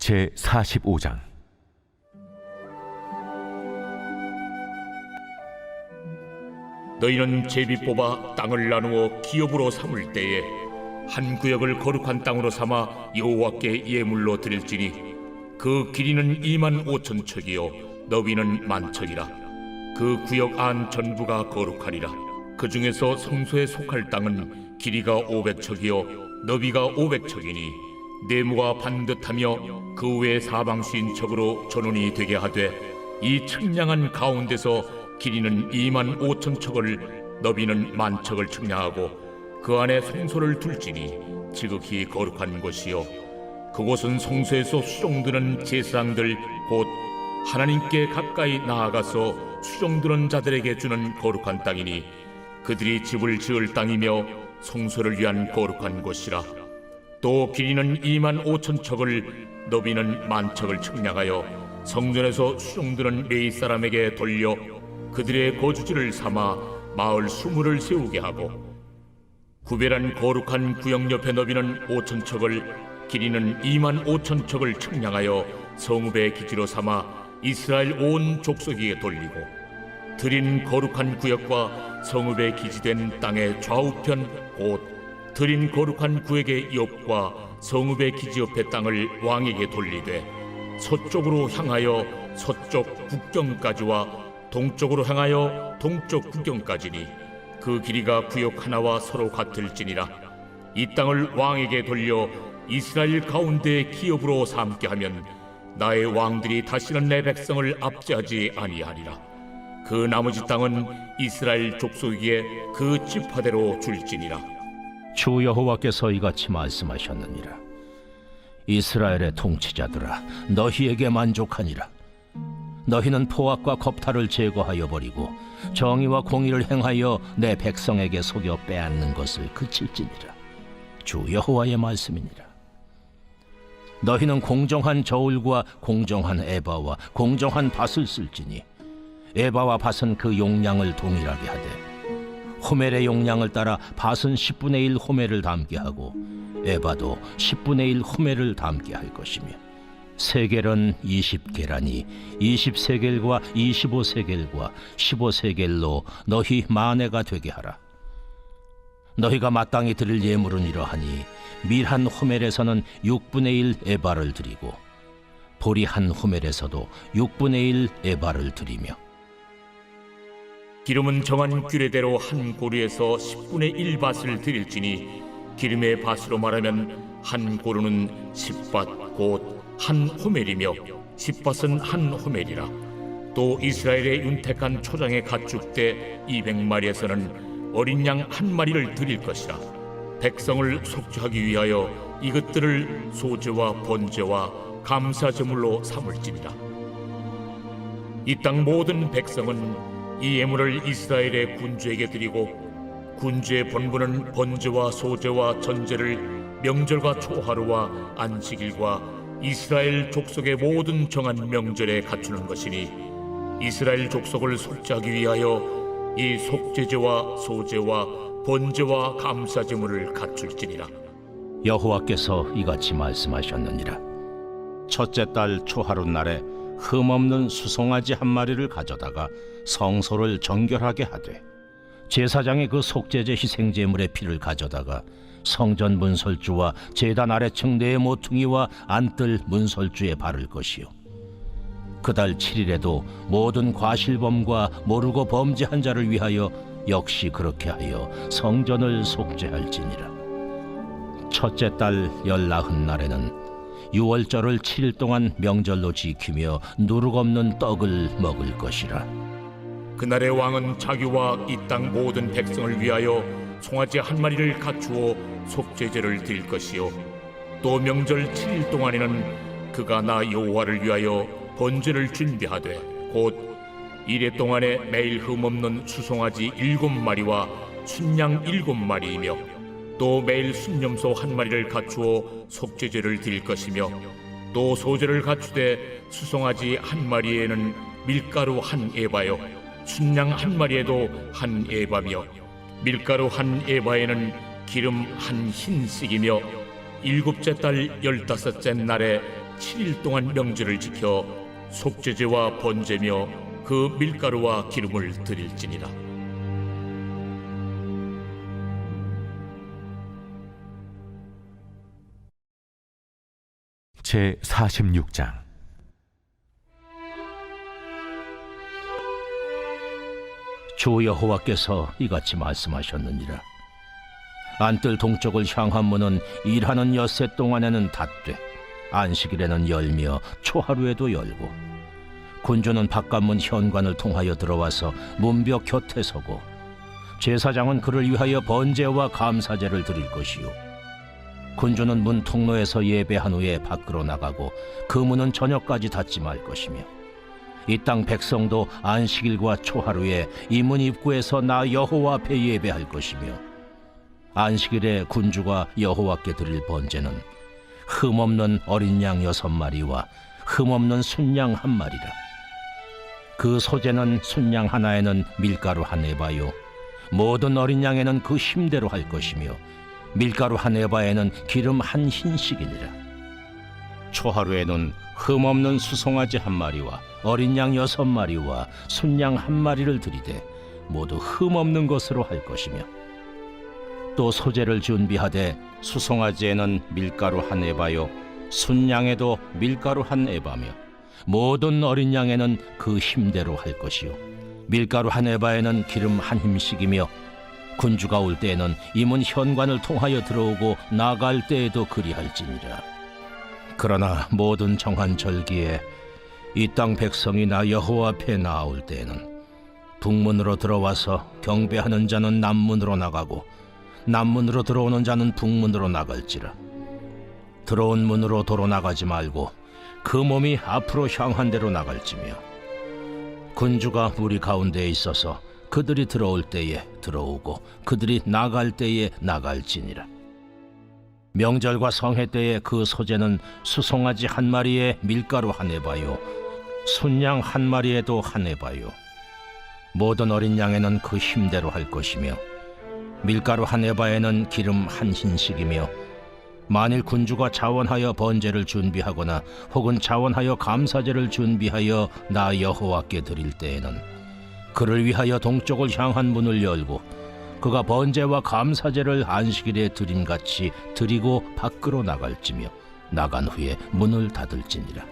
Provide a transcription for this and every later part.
제45장. 너희는 제비 뽑아 땅을 나누어 기업으로 삼을 때에 한 구역을 거룩한 땅으로 삼아 여호와께 예물로 드릴지니 그 길이는 25,000척이요 너비는 10,000척이라. 그 구역 안 전부가 거룩하리라. 그 중에서 성소에 속할 땅은 길이가 500척이요 너비가 500척이니 네모가 반듯하며 그 외 사방수인척으로 전원이 되게 하되 이 측량한 가운데서 길이는 25,000척을 너비는 10,000척을 측량하고 그 안에 성소를 둘지니 지극히 거룩한 곳이요 그곳은 성소에서 수종드는 제사장들 곧 하나님께 가까이 나아가서 수종드는 자들에게 주는 거룩한 땅이니 그들이 집을 지을 땅이며 성소를 위한 거룩한 곳이라. 또 길이는 25,000척을 너비는 10,000척을 측량하여 성전에서 수종드는 레위 사람에게 돌려 그들의 거주지를 삼아 마을 20을 세우게 하고 구별한 거룩한 구역 옆에 너비는 5,000척을 길이는 25,000척을 측량하여 성읍의 기지로 삼아 이스라엘 온 족속에게 돌리고 드린 거룩한 구역과 성읍의 기지된 땅의 좌우편 곧 드린 거룩한 구역의 옆과 성읍의 기지 옆의 땅을 왕에게 돌리되 서쪽으로 향하여 서쪽 국경까지와 동쪽으로 향하여 동쪽 국경까지니 그 길이가 구역 하나와 서로 같을지니라. 이 땅을 왕에게 돌려 이스라엘 가운데 기업으로 삼게 하면 나의 왕들이 다시는 내 백성을 압제하지 아니하리라. 그 나머지 땅은 이스라엘 족속에게 그 지파대로 줄지니라. 주 여호와께서 이같이 말씀하셨느니라. 이스라엘의 통치자들아, 너희에게 만족하니라. 너희는 포악과 겁탈을 제거하여 버리고 정의와 공의를 행하여 내 백성에게 속여 빼앗는 것을 그칠지니라. 주 여호와의 말씀이니라. 너희는 공정한 저울과 공정한 에바와 공정한 밭을 쓸지니 에바와 밭은 그 용량을 동일하게 하되 호멜의 용량을 따라 밭은 10분의 1 호멜을 담게 하고 에바도 10분의 1 호멜을 담게 할 것이며 세겔은 20계라니 20세겔과 25세겔과 15세겔로 너희 만회가 되게 하라. 너희가 마땅히 드릴 예물은 이러하니 밀 한 호멜에서는 6분의 1 에바를 드리고 보리 한 호멜에서도 6분의 1 에바를 드리며 기름은 정한 규례대로 한 고루에서 10분의 1밭을 드릴지니 기름의 밭으로 말하면 한 고루는 10밭 곧 한 호멜이며 10밭은 한 호멜이라. 또 이스라엘의 윤택한 초장의 가축대 200마리에서는 어린 양 한 마리를 드릴 것이라. 백성을 속죄하기 위하여 이것들을 소제와 번제와 감사제물로 삼을지니라. 이 땅 모든 백성은 이 예물을 이스라엘의 군주에게 드리고 군주의 본분은 번제와 소제와 전제를 명절과 초하루와 안식일과 이스라엘 족속의 모든 정한 명절에 갖추는 것이니 이스라엘 족속을 속죄하기 위하여 이 속죄제와 소제와 번제와 감사제물을 갖출지니라. 여호와께서 이같이 말씀하셨느니라. 첫째 달 초하루 날에 흠없는 수송아지 한 마리를 가져다가 성소를 정결하게 하되 제사장이 그 속죄제 희생제물의 피를 가져다가 성전 문설주와 제단 아래층 네 모퉁이와 안뜰 문설주에 바를 것이요 그달 7일에도 모든 과실범과 모르고 범죄한 자를 위하여 역시 그렇게 하여 성전을 속죄할지니라. 첫째 달 19날에는 유월절을 7일 동안 명절로 지키며 누룩 없는 떡을 먹을 것이라. 그날의 왕은 자기와 이 땅 모든 백성을 위하여 송아지 한 마리를 갖추어 속죄제를 드릴 것이요 또 명절 7일 동안에는 그가 나 여호와를 위하여 번제를 준비하되 곧 이래 동안에 매일 흠없는 수송아지 7마리와 순양 7마리이며 또 매일 순염소 한 마리를 갖추어 속죄제를 드릴 것이며 또 소제를 갖추되 수송아지 한 마리에는 밀가루 한 에바요 순양 한 마리에도 한 에바며 밀가루 한 에바에는 기름 한 흰씩이며 일곱째 달 15째 날에 7일 동안 명절을 지켜 속죄제와 번제며 그 밀가루와 기름을 드릴지니라. 제 46장. 주 여호와께서 이같이 말씀하셨느니라. 안뜰 동쪽을 향한 문은 일하는 엿새 동안에는 닫되 안식일에는 열며 초하루에도 열고, 군주는 바깥문 현관을 통하여 들어와서 문벽 곁에 서고, 제사장은 그를 위하여 번제와 감사제를 드릴 것이요, 군주는 문 통로에서 예배한 후에 밖으로 나가고 그 문은 저녁까지 닫지 말 것이며, 이 땅 백성도 안식일과 초하루에 이 문 입구에서 나 여호와 앞에 예배할 것이며, 안식일에 군주가 여호와께 드릴 번제는 흠없는 어린 양 6마리와 흠없는 순양 1마리라. 그 소제는 순양 하나에는 밀가루 1에바요, 모든 어린 양에는 그 힘대로 할 것이며, 밀가루 1에바에는 기름 1흰씩이니라. 초하루에는 흠없는 수송아지 1마리와 어린 양 6마리와 순양 1마리를 드리되 모두 흠없는 것으로 할 것이며, 또 소제를 준비하되 수송아지에는 밀가루 1에바요, 순양에도 밀가루 1에바며 모든 어린 양에는 그 힘대로 할 것이요, 밀가루 1에바에는 기름 1힘씩이며, 군주가 올 때에는 이 문 현관을 통하여 들어오고 나갈 때에도 그리할지니라. 그러나 모든 정한 절기에 이 땅 백성이 나 여호와 앞에 나아올 때에는 북문으로 들어와서 경배하는 자는 남문으로 나가고 남문으로 들어오는 자는 북문으로 나갈지라. 들어온 문으로 도로 나가지 말고 그 몸이 앞으로 향한 대로 나갈지며, 군주가 무리 가운데에 있어서 그들이 들어올 때에 들어오고 그들이 나갈 때에 나갈지니라. 명절과 성회 때에 그 소제는 수송아지 1마리에 밀가루 1에바요, 순양 1마리에도 1에바요, 모든 어린 양에는 그 힘대로 할 것이며, 밀가루 1에바에는 기름 1흰씩이며, 만일 군주가 자원하여 번제를 준비하거나 혹은 자원하여 감사제를 준비하여 나 여호와께 드릴 때에는 그를 위하여 동쪽을 향한 문을 열고 그가 번제와 감사제를 안식일에 드림같이 드리고 밖으로 나갈지며, 나간 후에 문을 닫을지니라.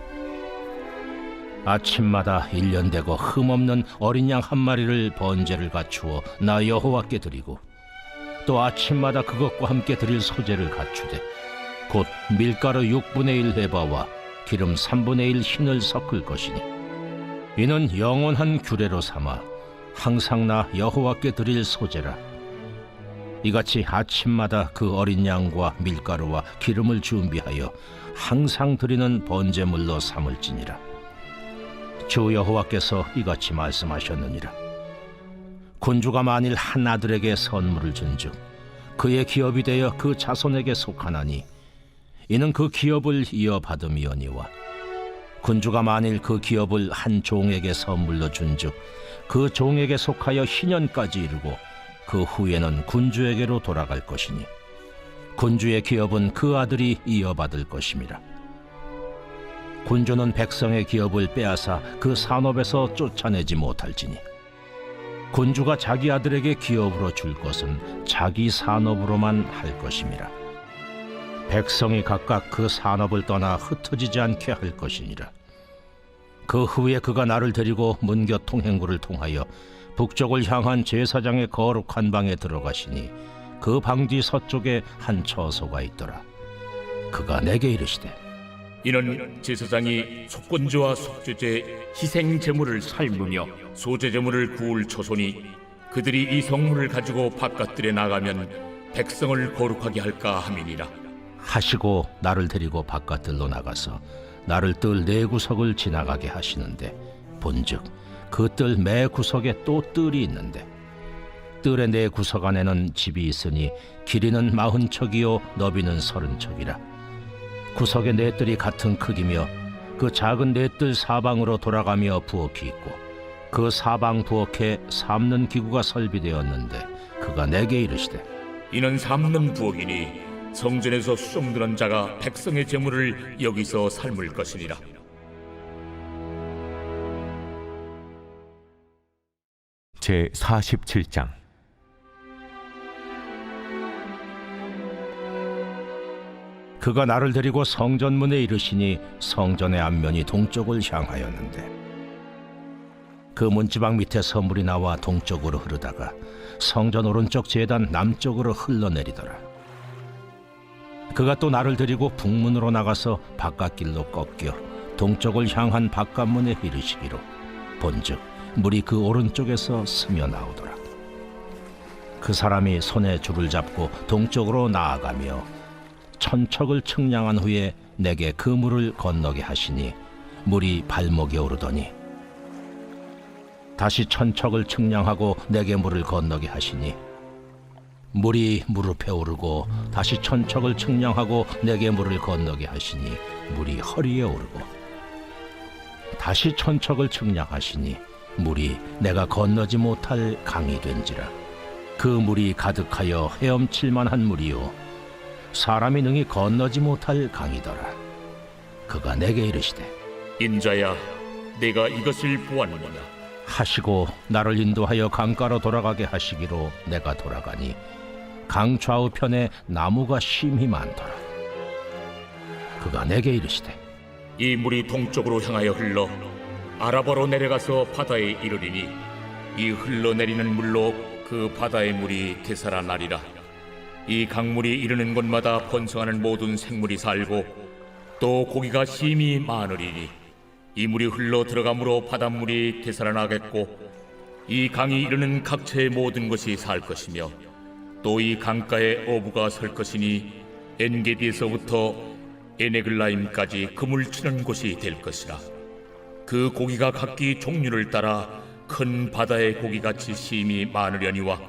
아침마다 1년 되고 흠없는 어린 양 1마리를 번제를 갖추어 나 여호와께 드리고, 또 아침마다 그것과 함께 드릴 소제를 갖추되 곧 밀가루 6분의 1 에바와 기름 3분의 1 흰을 섞을 것이니, 이는 영원한 규례로 삼아 항상 나 여호와께 드릴 소제라. 이같이 아침마다 그 어린 양과 밀가루와 기름을 준비하여 항상 드리는 번제물로 삼을지니라. 주 여호와께서 이같이 말씀하셨느니라. 군주가 만일 한 아들에게 선물을 준즉 그의 기업이 되어 그 자손에게 속하나니 이는 그 기업을 이어받음이오니와, 군주가 만일 그 기업을 한 종에게 선물로 준즉 그 종에게 속하여 희년까지 이르고 그 후에는 군주에게로 돌아갈 것이니 군주의 기업은 그 아들이 이어받을 것임이라. 군주는 백성의 기업을 빼앗아 그 산업에서 쫓아내지 못할지니, 군주가 자기 아들에게 기업으로 줄 것은 자기 산업으로만 할 것임이라. 백성이 각각 그 산업을 떠나 흩어지지 않게 할 것이니라. 그 후에 그가 나를 데리고 문곁 통행구를 통하여 북쪽을 향한 제사장의 거룩한 방에 들어가시니 그 방 뒤 서쪽에 한 처소가 있더라. 그가 내게 이르시되, 이는 제사장이 속건제와 속죄제, 희생 제물을 삶으며 소제 제물을 구울 처소니 그들이 이 성물을 가지고 바깥들에 나가면 백성을 거룩하게 할까 함이니라. 하시고 나를 데리고 바깥들로 나가서 나를 뜰 4구석을 지나가게 하시는데, 본즉 그 뜰 매 구석에 또 뜰이 있는데, 뜰의 4구석 안에는 집이 있으니 길이는 40척이요 너비는 30척이라. 구석의 4뜰이 같은 크기며 그 작은 4뜰 사방으로 돌아가며 부엌이 있고 그 사방 부엌에 삶는 기구가 설비되었는데, 그가 내게 이르시되, 이는 삶는 부엌이니 성전에서 수종드는 자가 백성의 재물을 여기서 삶을 것이니라. 제 47장. 그가 나를 데리고 성전문에 이르시니 성전의 앞면이 동쪽을 향하였는데 그 문지방 밑에 선물이 나와 동쪽으로 흐르다가 성전 오른쪽 제단 남쪽으로 흘러내리더라. 그가 또 나를 데리고 북문으로 나가서 바깥길로 꺾여 동쪽을 향한 바깥문에 이르시기로 본즉 물이 그 오른쪽에서 스며 나오더라. 그 사람이 손에 줄을 잡고 동쪽으로 나아가며 천척을 측량한 후에 내게 그 물을 건너게 하시니 물이 발목에 오르더니 다시 천척을 측량하고 내게 물을 건너게 하시니 물이 무릎에 오르고 다시 천척을 측량하고 내게 물을 건너게 하시니 물이 허리에 오르고 다시 천척을 측량하시니 물이 내가 건너지 못할 강이 된지라. 그 물이 가득하여 헤엄칠 만한 물이요 사람이 능히 건너지 못할 강이더라. 그가 내게 이르시되 인자야, 내가 이것을 보았느냐? 하시고 나를 인도하여 강가로 돌아가게 하시기로 내가 돌아가니 강 좌우편에 나무가 심히 많더라. 그가 내게 이르시되 이 물이 동쪽으로 향하여 흘러 아라바로 내려가서 바다에 이르리니 이 흘러내리는 물로 그 바다의 물이 되살아나리라. 이 강물이 이르는 곳마다 번성하는 모든 생물이 살고 또 고기가 심히 많으리니 이 물이 흘러 들어가므로 바닷물이 되살아나겠고 이 강이 이르는 각처의 모든 것이 살 것이며 또 이 강가에 어부가 설 것이니 엔게디에서부터 에네글라임까지 그물 치는 곳이 될 것이라. 그 고기가 각기 종류를 따라 큰 바다의 고기같이 심히 많으려니와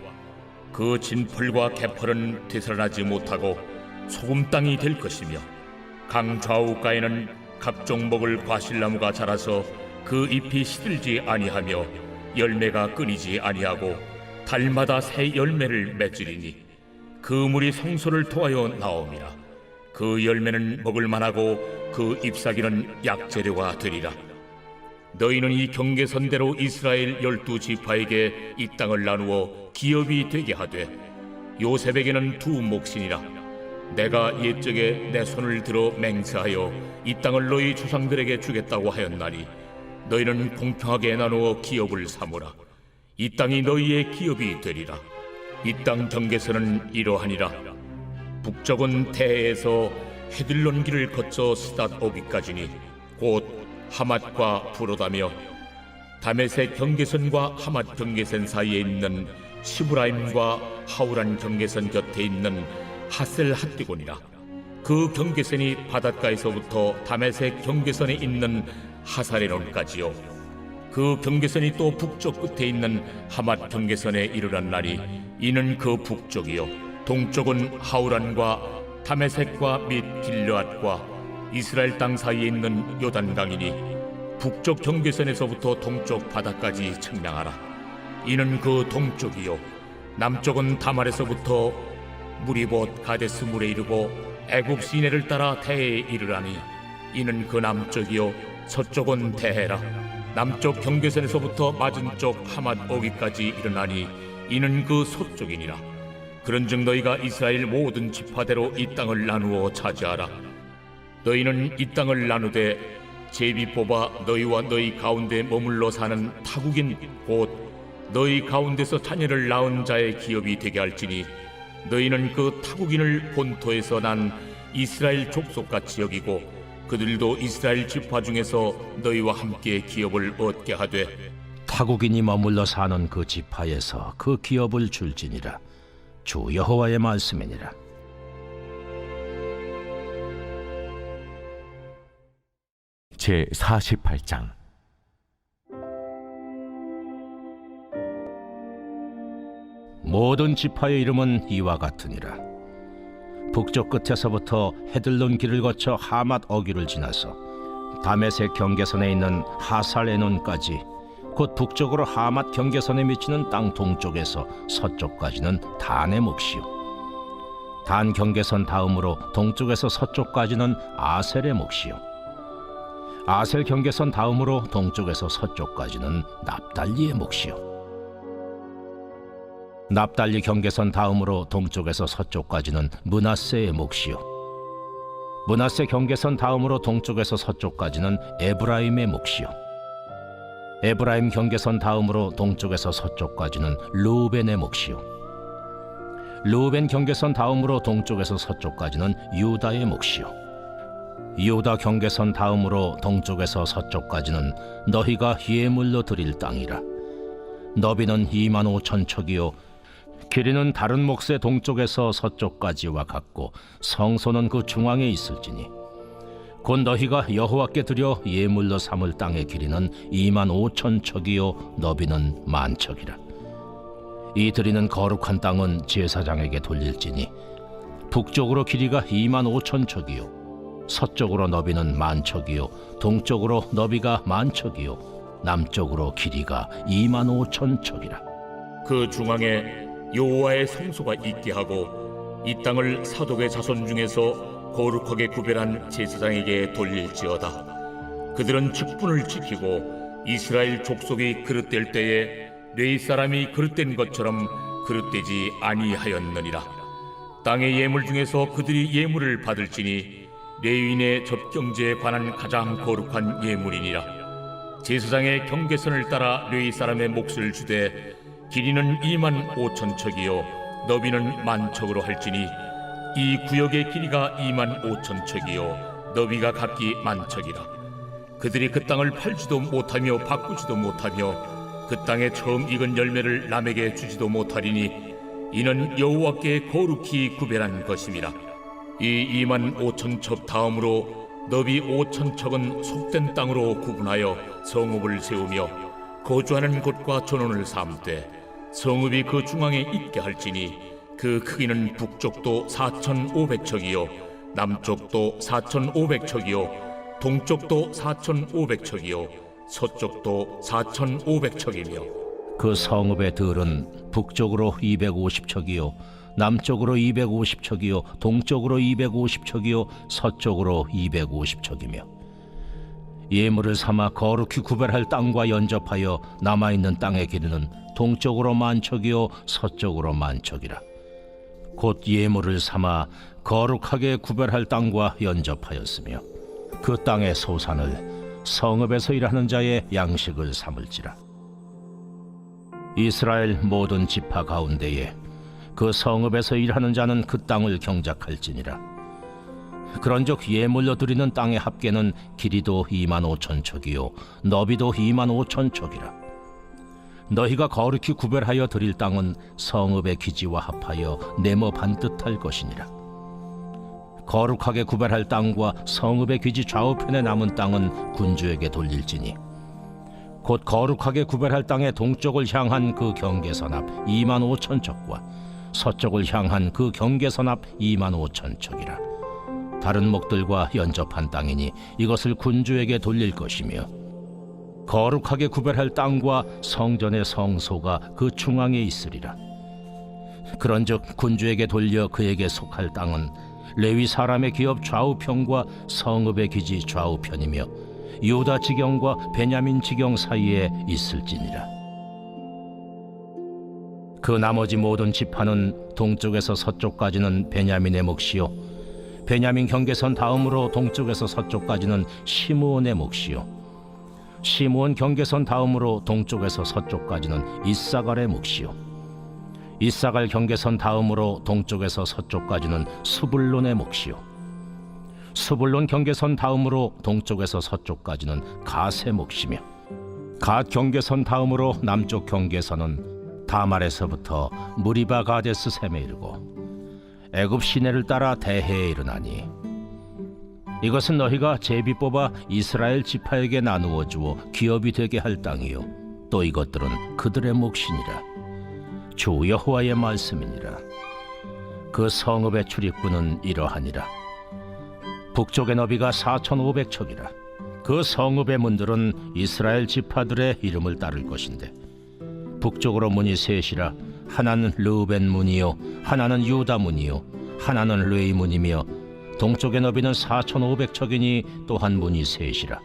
그 진펄과 개펄은 되살아나지 못하고 소금 땅이 될 것이며 강 좌우가에는 각종 먹을 과실나무가 자라서 그 잎이 시들지 아니하며 열매가 끊이지 아니하고 달마다 새 열매를 맺으리니 그 물이 성소를 통하여 나옴이라. 그 열매는 먹을 만하고 그 잎사귀는 약재료가 되리라. 너희는 이 경계선대로 이스라엘 12지파에게 이 땅을 나누어 기업이 되게 하되 요셉에게는 두 몫이니라. 내가 옛적에 내 손을 들어 맹세하여 이 땅을 너희 조상들에게 주겠다고 하였나니 너희는 공평하게 나누어 기업을 삼으라. 이 땅이 너희의 기업이 되리라. 이 땅 경계선은 이러하니라. 북쪽은 태에서 헤들론 길을 거쳐 스닷 오기까지니 곧 하맛과 부로다며 다메섹 경계선과 하맛 경계선 사이에 있는 시브라임과 하우란 경계선 곁에 있는 하셀 핫디곤이라. 그 경계선이 바닷가에서부터 다메섹 경계선에 있는 하사레론까지요. 그 경계선이 또 북쪽 끝에 있는 하맛 경계선에 이르렀나니 이는 그 북쪽이요. 동쪽은 하우란과 다메섹과 및 길르앗과 이스라엘 땅 사이에 있는 요단강이니 북쪽 경계선에서부터 동쪽 바다까지 측량하라. 이는 그 동쪽이요. 남쪽은 다말에서부터 무리봇 가데스 물에 이르고 애굽 시내를 따라 태에 이르라니 이는 그 남쪽이요. 서쪽은 태해라. 남쪽 경계선에서부터 맞은쪽 하맛 오기까지 이르나니 이는 그 서쪽이니라. 그런즉 너희가 이스라엘 모든 지파대로 이 땅을 나누어 차지하라. 너희는 이 땅을 나누되 제비 뽑아 너희와 너희 가운데 머물러 사는 타국인 곧 너희 가운데서 자녀를 낳은 자의 기업이 되게 할지니 너희는 그 타국인을 본토에서 난 이스라엘 족속같이 여기고 그들도 이스라엘 지파 중에서 너희와 함께 기업을 얻게 하되 타국인이 머물러 사는 그 지파에서 그 기업을 줄지니라. 주 여호와의 말씀이니라. 제 48장. 모든 지파의 이름은 이와 같으니라. 북쪽 끝에서부터 헤들론 길을 거쳐 하맛 어귀를 지나서 다메섹 경계선에 있는 하살에논까지 곧 북쪽으로 하맛 경계선에 미치는 땅 동쪽에서 서쪽까지는 단의 몫이요. 단 경계선 다음으로 동쪽에서 서쪽까지는 아셀의 몫이요 아셀 경계선 다음으로 동쪽에서 서쪽까지는 납달리의 몫이요 납달리 경계선 다음으로 동쪽에서 서쪽까지는 므낫세의 몫이요 므낫세 경계선 다음으로 동쪽에서 서쪽까지는 에브라임의 몫이요 에브라임 경계선 다음으로 동쪽에서 서쪽까지는 르우벤의 몫이요 르우벤 경계선 다음으로 동쪽에서 서쪽까지는 유다의 몫이요 유다 경계선 다음으로 동쪽에서 서쪽까지는 너희가 예물로 드릴 땅이라 너비는 2만 5천 척이요 길이는 다른 몫의 동쪽에서 서쪽까지와 같고 성소는 그 중앙에 있을지니 곧 너희가 여호와께 드려 예물로 삼을 땅의 길이는 2만 5천 척이요 너비는 1만 척이라 이 드리는 거룩한 땅은 제사장에게 돌릴지니 북쪽으로 길이가 2만 5천 척이요 서쪽으로 너비는 1만 척이요 동쪽으로 너비가 1만 척이요 남쪽으로 길이가 2만 5천 척이라 그 중앙에 여호와의 성소가 있게 하고 이 땅을 사독의 자손 중에서 거룩하게 구별한 제사장에게 돌릴지어다. 그들은 직분을 지키고 이스라엘 족속이 그릇될 때에 레위 사람이 그릇된 것처럼 그릇되지 아니하였느니라. 땅의 예물 중에서 그들이 예물을 받을지니 레위인의 접경제에 관한 가장 거룩한 예물이니라. 제사장의 경계선을 따라 레위 사람의 몫을 주되 길이는 2만 5천 척이요 너비는 1만 척으로 할지니 이 구역의 길이가 2만 5천 척이요 너비가 각기 1만 척이라. 그들이 그 땅을 팔지도 못하며 바꾸지도 못하며 그 땅에 처음 익은 열매를 남에게 주지도 못하리니 이는 여호와께 거룩히 구별한 것임이라. 이 2만 5천 척 다음으로 너비 5천 척은 속된 땅으로 구분하여 성읍을 세우며 거주하는 곳과 전원을 삼되 성읍이 그 중앙에 있게 할지니 그 크기는 북쪽도 4,500척이요 남쪽도 4,500척이요 동쪽도 4,500척이요 서쪽도 4,500척이며 그 성읍의 들은 북쪽으로 250척이요 남쪽으로 250척이요 동쪽으로 250척이요 서쪽으로 250척이며 예물을 삼아 거룩히 구별할 땅과 연접하여 남아있는 땅의 길이는 동쪽으로 1만 척이요 서쪽으로 1만 척이라. 곧 예물을 삼아 거룩하게 구별할 땅과 연접하였으며 그 땅의 소산을 성읍에서 일하는 자의 양식을 삼을지라. 이스라엘 모든 지파 가운데에 그 성읍에서 일하는 자는 그 땅을 경작할지니라. 그런즉 예물로 드리는 땅의 합계는 길이도 2만 5천 척이요 너비도 2만 5천 척이라. 너희가 거룩히 구별하여 드릴 땅은 성읍의 기지와 합하여 네모 반듯할 것이니라. 거룩하게 구별할 땅과 성읍의 기지 좌우편에 남은 땅은 군주에게 돌릴지니 곧 거룩하게 구별할 땅의 동쪽을 향한 그 경계선 앞 2만 5천 척과 서쪽을 향한 그 경계선 앞 2만 5천 척이라. 다른 목들과 연접한 땅이니 이것을 군주에게 돌릴 것이며 거룩하게 구별할 땅과 성전의 성소가 그 중앙에 있으리라. 그런즉 군주에게 돌려 그에게 속할 땅은 레위 사람의 기업 좌우편과 성읍의 기지 좌우편이며 유다 지경과 베냐민 지경 사이에 있을지니라. 그 나머지 모든 지파는 동쪽에서 서쪽까지는 베냐민의 몫이요 베냐민 경계선 다음으로 동쪽에서 서쪽까지는 시므온의 몫이요 시므온 경계선 다음으로 동쪽에서 서쪽까지는 이사갈의 몫이요 이사갈 경계선 다음으로 동쪽에서 서쪽까지는 수불론의 몫이요 수불론 경계선 다음으로 동쪽에서 서쪽까지는 갓의 몫이며 갓 경계선 다음으로 남쪽 경계선은 다말에서부터 무리바 가데스 셈에 이르고 애굽 시내를 따라 대해에 이르나니 이것은 너희가 제비 뽑아 이스라엘 지파에게 나누어 주어 기업이 되게 할 땅이요 또 이것들은 그들의 몫이니라. 주 여호와의 말씀이니라. 그 성읍의 출입구는 이러하니라. 북쪽의 너비가 4,500척이라. 그 성읍의 문들은 이스라엘 지파들의 이름을 따를 것인데 북쪽으로 문이 셋이라. 하나는 르우벤 문이요 하나는 유다 문이요 하나는 레위 문이며 동쪽의 너비는 4,500척이니 또한 문이 셋이라.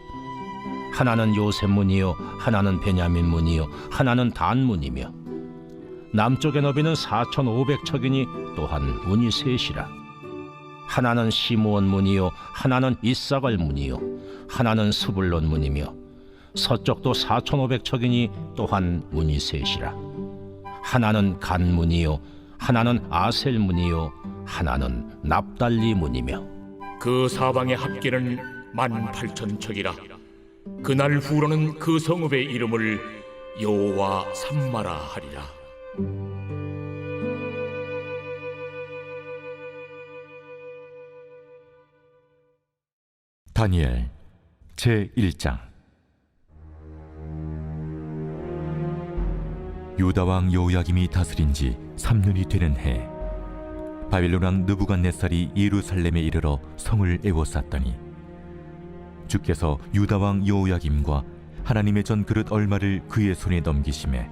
하나는 요셉 문이요 하나는 베냐민 문이요 하나는 단 문이며 남쪽의 너비는 4,500척이니 또한 문이 셋이라. 하나는 시므온 문이요 하나는 이사갈 문이요 하나는 스불론 문이며 서쪽도 4,500척이니 또한 문이 셋이라. 하나는 간 문이요 하나는 아셀 문이요 하나는 납달리 문이며 그 사방의 합계는 18,000척이라. 그날 후로는 그 성읍의 이름을 여호와 삼마라 하리라. 다니엘 제1장. 유다 왕 여호야김이 다스린 지 3년이 되는 해, 바빌론 왕 느부갓네살이 예루살렘에 이르러 성을 에워쌌더니 주께서 유다 왕 여호야김과 하나님의 전 그릇 얼마를 그의 손에 넘기심에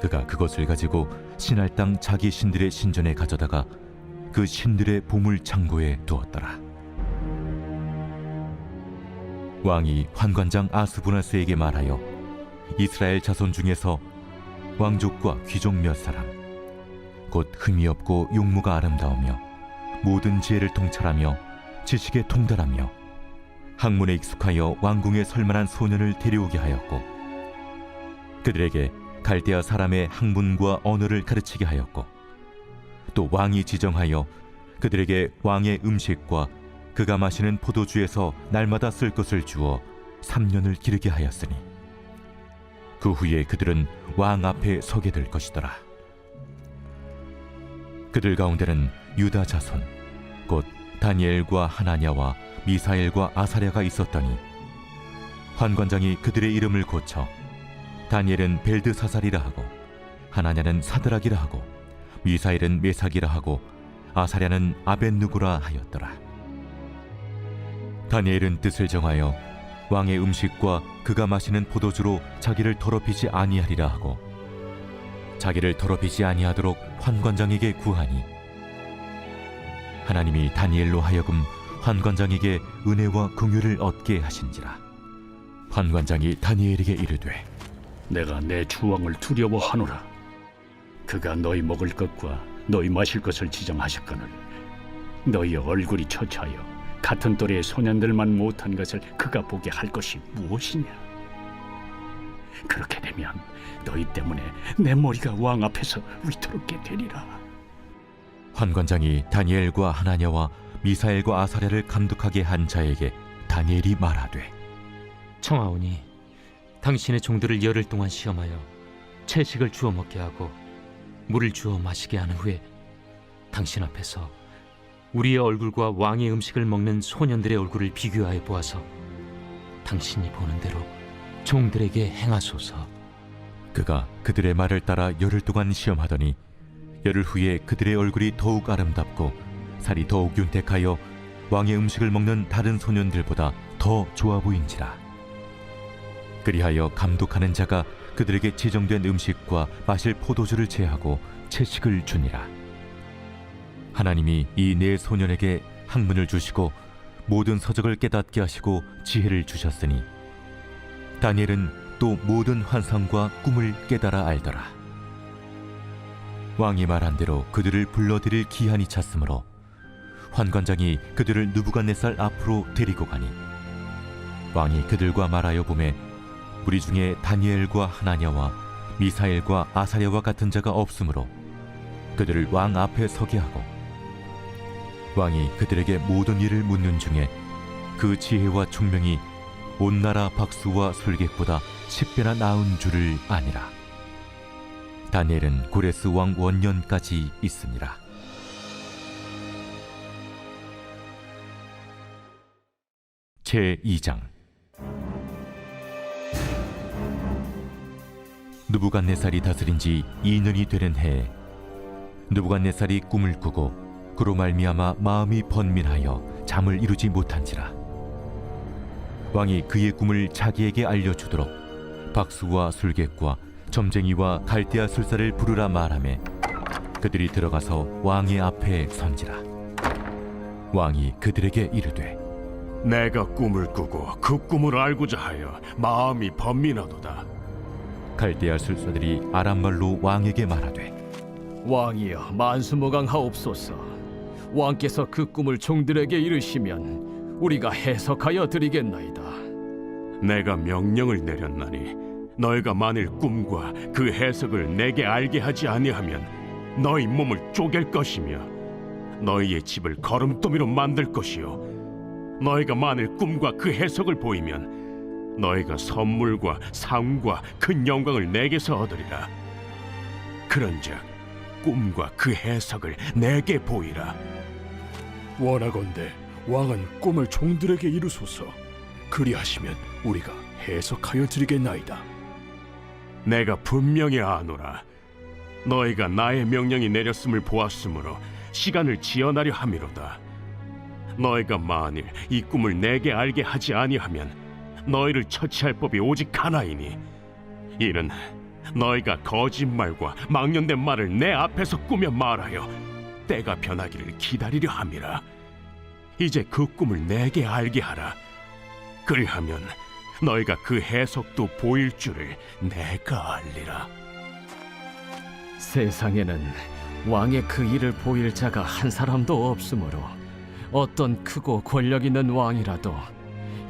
그가 그것을 가지고 신할 땅 자기 신들의 신전에 가져다가 그 신들의 보물 창고에 두었더라. 왕이 환관장 아스부나스에게 말하여 이스라엘 자손 중에서 왕족과 귀족 몇 사람, 곧 흠이 없고 용모가 아름다우며 모든 지혜를 통찰하며 지식에 통달하며 학문에 익숙하여 왕궁에 설만한 소년을 데려오게 하였고, 그들에게 갈대아 사람의 학문과 언어를 가르치게 하였고, 또 왕이 지정하여 그들에게 왕의 음식과 그가 마시는 포도주에서 날마다 쓸 것을 주어 3년을 기르게 하였으니 그 후에 그들은 왕 앞에 서게 될 것이더라. 그들 가운데는 유다 자손 곧 다니엘과 하나냐와 미사엘과 아사랴가 있었더니 환관장이 그들의 이름을 고쳐 다니엘은 벨드사살이라 하고 하나냐는 사드락이라 하고 미사엘은 메삭이라 하고 아사랴는 아벳누고라 하였더라. 다니엘은 뜻을 정하여 왕의 음식과 그가 마시는 포도주로 자기를 더럽히지 아니하리라 하고 자기를 더럽히지 아니하도록 환관장에게 구하니 하나님이 다니엘로 하여금 환관장에게 은혜와 긍휼을 얻게 하신지라. 환관장이 다니엘에게 이르되 내가 내 주왕을 두려워하노라. 그가 너희 먹을 것과 너희 마실 것을 지정하셨거늘 너희의 얼굴이 처차하여 같은 또래의 소년들만 못한 것을 그가 보게 할 것이 무엇이냐? 그렇게 되면 너희 때문에 내 머리가 왕 앞에서 위태롭게 되리라. 환관장이 다니엘과 하나냐와 미사엘과 아사랴를 감독하게 한 자에게 다니엘이 말하되 청하오니 당신의 종들을 열흘 동안 시험하여 채식을 주어 먹게 하고 물을 주어 마시게 한 후에 당신 앞에서 우리의 얼굴과 왕의 음식을 먹는 소년들의 얼굴을 비교하여 보아서 당신이 보는 대로 종들에게 행하소서. 그가 그들의 말을 따라 열흘 동안 시험하더니 열흘 후에 그들의 얼굴이 더욱 아름답고 살이 더욱 윤택하여 왕의 음식을 먹는 다른 소년들보다 더 좋아 보인지라. 그리하여 감독하는 자가 그들에게 지정된 음식과 마실 포도주를 제하고 채식을 주니라. 하나님이 이 네 소년에게 학문을 주시고 모든 서적을 깨닫게 하시고 지혜를 주셨으니 다니엘은 또 모든 환상과 꿈을 깨달아 알더라. 왕이 말한 대로 그들을 불러들일 기한이 찼으므로 환관장이 그들을 느부갓네살 앞으로 데리고 가니 왕이 그들과 말하여 보매 우리 중에 다니엘과 하나냐와 미사엘과 아사랴와 같은 자가 없으므로 그들을 왕 앞에 서게 하고 왕이 그들에게 모든 일을 묻는 중에 그 지혜와 총명이 온 나라 박수와 술객보다 10배나 나은 줄을 아니라. 다니엘은 고레스 왕 원년까지 있으니라. 제2장. 느부갓네살이 다스린 지 2년이 되는 해에 느부갓네살이 꿈을 꾸고 그로 말미암아 마음이 번민하여 잠을 이루지 못한지라. 왕이 그의 꿈을 자기에게 알려주도록 박수와 술객과 점쟁이와 갈대아 술사를 부르라 말하매 그들이 들어가서 왕의 앞에 선지라. 왕이 그들에게 이르되 내가 꿈을 꾸고 그 꿈을 알고자 하여 마음이 번민하도다. 갈대아 술사들이 아람말로 왕에게 말하되 왕이여 만수무강하옵소서. 왕께서 그 꿈을 종들에게 이르시면 우리가 해석하여 드리겠나이다. 내가 명령을 내렸나니 너희가 만일 꿈과 그 해석을 내게 알게 하지 아니하면 너희 몸을 쪼갤 것이며 너희의 집을 거름더미로 만들 것이요 너희가 만일 꿈과 그 해석을 보이면 너희가 선물과 상과 큰 영광을 내게서 얻으리라. 그런즉 꿈과 그 해석을 내게 보이라. 원하건대 왕은 꿈을 종들에게 이루소서. 그리하시면 우리가 해석하여 드리겠나이다. 내가 분명히 아노라. 너희가 나의 명령이 내렸음을 보았으므로 시간을 지연하려 함이로다. 너희가 만일 이 꿈을 내게 알게 하지 아니하면 너희를 처치할 법이 오직 하나이니 이는 너희가 거짓말과 망령된 말을 내 앞에서 꾸며 말하여 때가 변하기를 기다리려 함이라. 이제 그 꿈을 내게 알게 하라. 그리하면 너희가 그 해석도 보일 줄을 내가 알리라. 세상에는 왕의 그 일을 보일 자가 한 사람도 없으므로 어떤 크고 권력 있는 왕이라도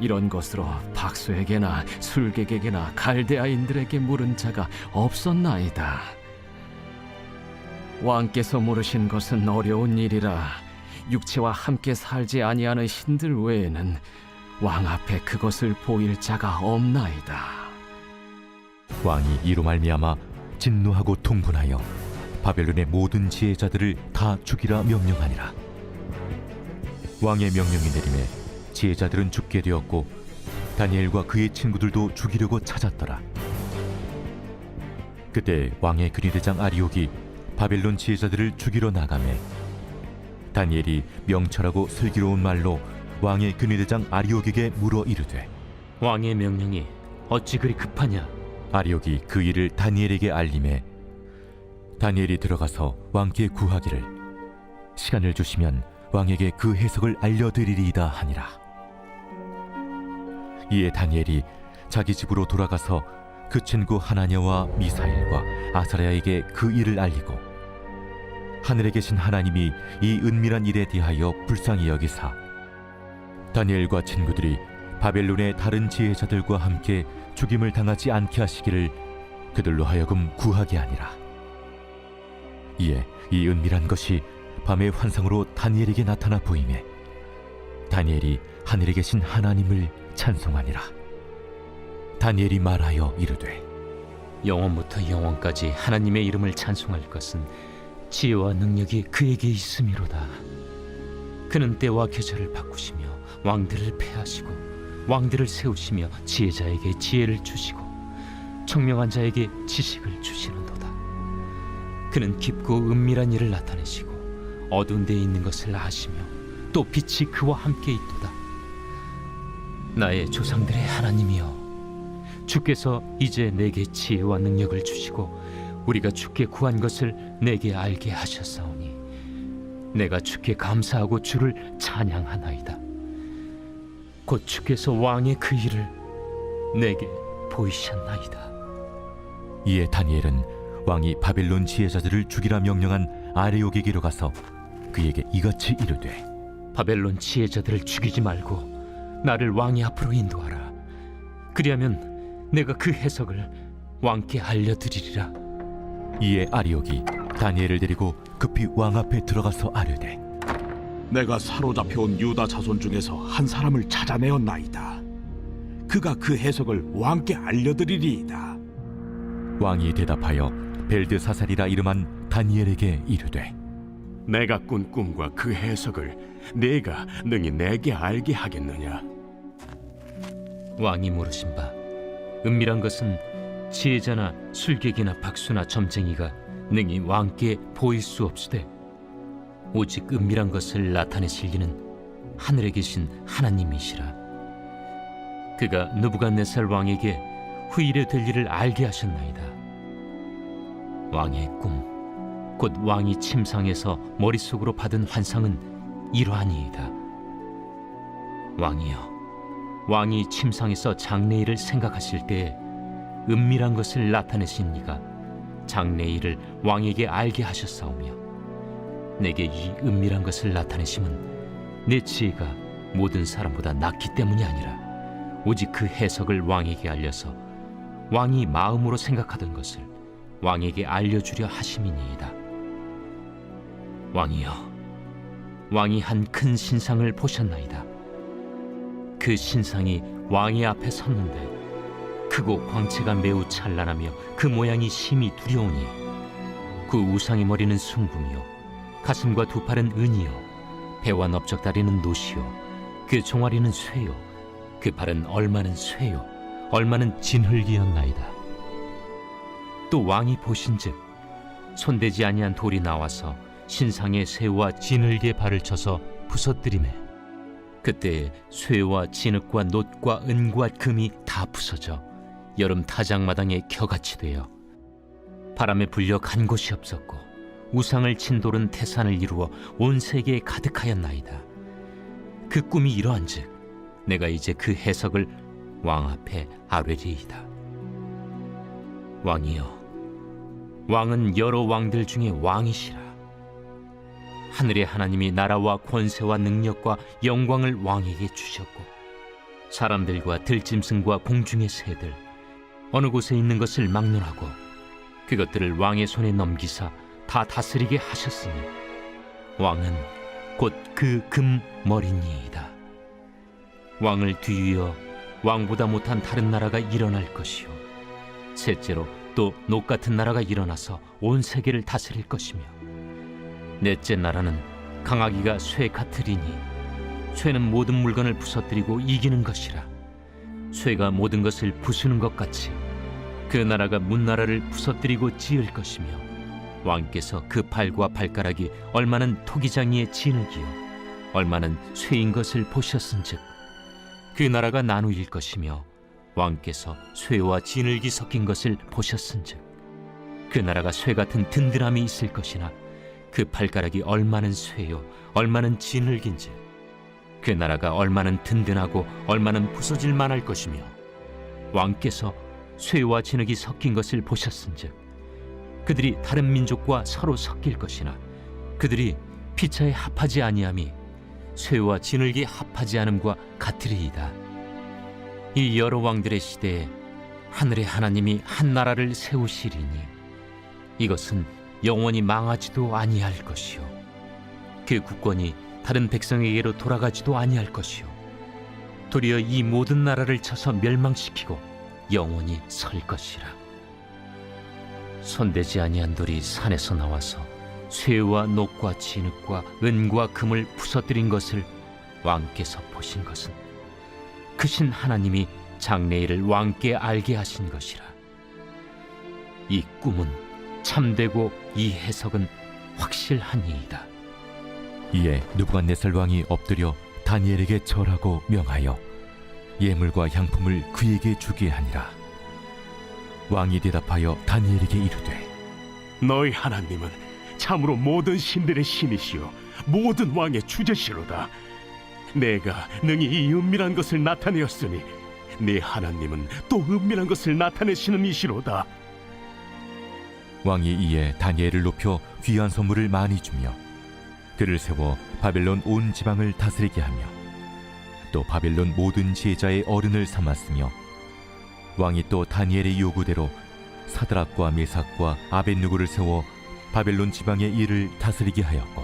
이런 것으로 박수에게나 술객에게나 갈대아인들에게 물은 자가 없었나이다. 왕께서 물으신 것은 어려운 일이라 육체와 함께 살지 아니하는 신들 외에는 왕 앞에 그것을 보일 자가 없나이다. 왕이 이로 말미암아 진노하고 통분하여 바벨론의 모든 지혜자들을 다 죽이라 명령하니라. 왕의 명령이 내림에 지혜자들은 죽게 되었고 다니엘과 그의 친구들도 죽이려고 찾았더라. 그때 왕의 근위대장 아리옥이 바벨론 지혜자들을 죽이러 나가매 다니엘이 명철하고 슬기로운 말로 왕의 근위대장 아리옥에게 물어 이르되 왕의 명령이 어찌 그리 급하냐? 아리옥이 그 일을 다니엘에게 알림해 다니엘이 들어가서 왕께 구하기를 시간을 주시면 왕에게 그 해석을 알려드리리이다 하니라. 이에 다니엘이 자기 집으로 돌아가서 그 친구 하나냐와 미사엘과 아사랴에게 그 일을 알리고 하늘에 계신 하나님이 이 은밀한 일에 대하여 불쌍히 여기사 다니엘과 친구들이 바벨론의 다른 지혜자들과 함께 죽임을 당하지 않게 하시기를 그들로 하여금 구하게 하니라. 이에 이 은밀한 것이 밤의 환상으로 다니엘에게 나타나 보이매 다니엘이 하늘에 계신 하나님을 찬송하니라. 다니엘이 말하여 이르되 영원부터 영원까지 하나님의 이름을 찬송할 것은 지혜와 능력이 그에게 있음이로다. 그는 때와 계절을 바꾸시며 왕들을 패하시고 왕들을 세우시며 지혜자에게 지혜를 주시고 청명한 자에게 지식을 주시는도다. 그는 깊고 은밀한 일을 나타내시고 어두운 데에 있는 것을 아시며 또 빛이 그와 함께 있도다. 나의 조상들의 하나님이여, 주께서 이제 내게 지혜와 능력을 주시고 우리가 주께 구한 것을 내게 알게 하셨사오니 내가 주께 감사하고 주를 찬양하나이다. 곧 주께서 왕의 그 일을 내게 보이셨나이다. 이에 다니엘은 왕이 바벨론 지혜자들을 죽이라 명령한 아레옥에게로 가서 그에게 이같이 이르되 바벨론 지혜자들을 죽이지 말고 나를 왕의 앞으로 인도하라. 그리하면 내가 그 해석을 왕께 알려드리리라. 이에 아리옥이 다니엘을 데리고 급히 왕 앞에 들어가서 아뢰되 내가 사로잡혀온 유다 자손 중에서 한 사람을 찾아내었나이다. 그가 그 해석을 왕께 알려드리리이다. 왕이 대답하여 벨드사살이라 이름한 다니엘에게 이르되 내가 꾼 꿈과 그 해석을 네가 능히 내게 알게 하겠느냐? 왕이 물으신 바 은밀한 것은 지혜자나 술객이나 박수나 점쟁이가 능히 왕께 보일 수 없으되 오직 은밀한 것을 나타내실 이는 하늘에 계신 하나님이시라. 그가 느부갓네살 왕에게 후일에 될 일을 알게 하셨나이다. 왕의 꿈, 곧 왕이 침상에서 머릿속으로 받은 환상은 이러하니이다. 왕이여, 왕이 침상에서 장래일을 생각하실 때에 은밀한 것을 나타내신 이가 장래일을 왕에게 알게 하셨사오며, 내게 이 은밀한 것을 나타내심은 내 지혜가 모든 사람보다 낫기 때문이 아니라 오직 그 해석을 왕에게 알려서 왕이 마음으로 생각하던 것을 왕에게 알려주려 하심이니이다. 왕이여, 왕이 한 큰 신상을 보셨나이다. 그 신상이 왕의 앞에 섰는데 크고 광채가 매우 찬란하며 그 모양이 심히 두려우니, 그 우상의 머리는 순금이요 가슴과 두 팔은 은이요 배와 넓적다리는 노시요 그 종아리는 쇠요 그 발은 얼마는 쇠요 얼마는 진흙이었나이다. 또 왕이 보신즉 손대지 아니한 돌이 나와서 신상의 쇠와 진흙의 발을 쳐서 부서뜨리매, 그때 쇠와 진흙과 놋과 은과 금이 다 부서져 여름 타작마당에 겨같이 되어 바람에 불려 간 곳이 없었고, 우상을 친 돌은 태산을 이루어 온 세계에 가득하였나이다. 그 꿈이 이러한즉 내가 이제 그 해석을 왕 앞에 아뢰리이다. 왕이여, 왕은 여러 왕들 중에 왕이시라. 하늘의 하나님이 나라와 권세와 능력과 영광을 왕에게 주셨고, 사람들과 들짐승과 공중의 새들 어느 곳에 있는 것을 막론하고 그것들을 왕의 손에 넘기사 다 다스리게 하셨으니, 왕은 곧 그 금머리니이다. 왕을 뒤이어 왕보다 못한 다른 나라가 일어날 것이요, 셋째로 또 녹 같은 나라가 일어나서 온 세계를 다스릴 것이며, 넷째 나라는 강하기가 쇠 같으리니, 쇠는 모든 물건을 부서뜨리고 이기는 것이라. 쇠가 모든 것을 부수는 것 같이 그 나라가 문나라를 부서뜨리고 지을 것이며, 왕께서 그 팔과 발가락이 얼마는 토기장이의 진흙이요 얼마는 쇠인 것을 보셨은즉 그 나라가 나누일 것이며, 왕께서 쇠와 진흙이 섞인 것을 보셨은즉 그 나라가 쇠 같은 든든함이 있을 것이나, 그 발가락이 얼마는 쇠요 얼마는 진흙인지 그 나라가 얼마는 든든하고 얼마는 부서질 만할 것이며, 왕께서 쇠와 진흙이 섞인 것을 보셨은즉 그들이 다른 민족과 서로 섞일 것이나, 그들이 피차에 합하지 아니함이 쇠와 진흙이 합하지 않음과 같으리이다. 이 여러 왕들의 시대에 하늘의 하나님이 한 나라를 세우시리니, 이것은 영원히 망하지도 아니할 것이요 그 국권이 다른 백성에게로 돌아가지도 아니할 것이요 도리어 이 모든 나라를 쳐서 멸망시키고 영원히 설 것이라. 손대지 아니한 돌이 산에서 나와서 쇠와 녹과 진흙과 은과 금을 부서뜨린 것을 왕께서 보신 것은 크신 하나님이 장래일을 왕께 알게 하신 것이라. 이 꿈은 참되고 이 해석은 확실하니이다. 이에 느부갓네살 왕이 엎드려 다니엘에게 절하고 명하여 예물과 향품을 그에게 주게 하니라. 왕이 대답하여 다니엘에게 이르되, 너희 하나님은 참으로 모든 신들의 신이시요 모든 왕의 주제시로다. 내가 능히 이 은밀한 것을 나타내었으니 네 하나님은 또 은밀한 것을 나타내시는 이시로다. 왕이 이에 다니엘을 높여 귀한 선물을 많이 주며 그를 세워 바벨론 온 지방을 다스리게 하며 또 바벨론 모든 지혜자의 어른을 삼았으며, 왕이 또 다니엘의 요구대로 사드락과 메삭과 아벳느고를 세워 바벨론 지방의 일을 다스리게 하였고,